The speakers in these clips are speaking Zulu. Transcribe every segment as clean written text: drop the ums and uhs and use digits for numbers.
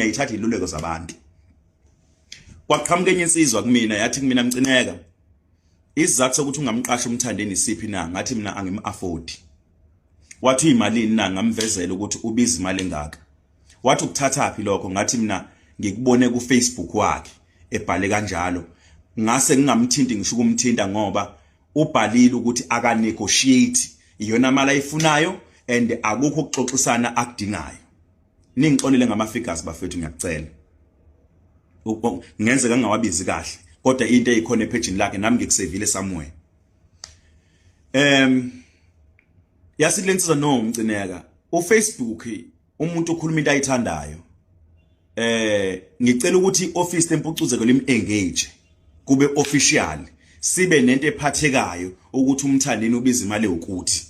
ngiyayithatha iluleko zabantu. Kwaqhamuka enye insizwa kumina yathi kumina Mcineka, isizathu sokuthi ungamqasha uMthandeni isiphi na? Ngathi mina angim-afford. Wathi imalini na? Ngamvezela ukuthi ubiza imali engaka. Wathi ukuthatha phi lokho? Ngathi mina ngikubone ku Facebook wakhe ebhale kanjalo. Ngase ngingamthinti ngisho ukumthinta ngoba ubhalile ukuthi aka negotiate iyona mali ayifunayo and akukho ukuxoxisana akudingayo. Ningixolele ngama figures bafethu ngiyacela. Ngenzeka ngingawabizi kahle kodwa into eyikhona epage lakhe nami ngikusevile somewhere. Yasithi lensizwa no Mcineka uFacebook umuntu ukhuluma into ayithandayo. Ngicela ukuthi office lempucuzeko lim-engage kube official sibe nento ephathekayo ukuthi uMthandeni ubiza imali ukuthi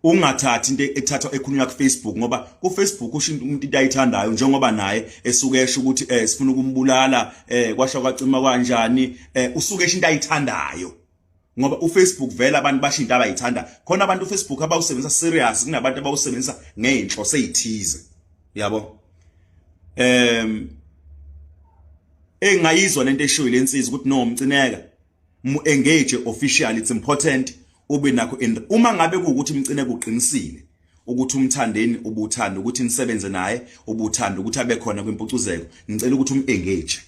ungathathi into ethathwa ekhulunywa ku Facebook ngoba ku Facebook usho umuntu into ayithandayo njengoba naye esuke esho ukuthi sifuna ukumbulala kwasha kwacima kanjani usuke esho into ayithandayo ngoba uFacebook vela abantu basho into abayithanda khona abantu uFacebook abawusebenzisa serious kunabantu abawusebenzisa ngeenhloso ezithize yabo. Engayizwa lento eshoyo lensizwa ukuthi no Mcineka mu-engage official, it's important ube nakho uma ngabe kuukuthi Mcineka uqinisile ukuthi uMthandeni ubuthanda ukuthi nisebenze naye ubuthanda ukuthi abe khona kwimpucuzeko ngicela ukuthi um-engage.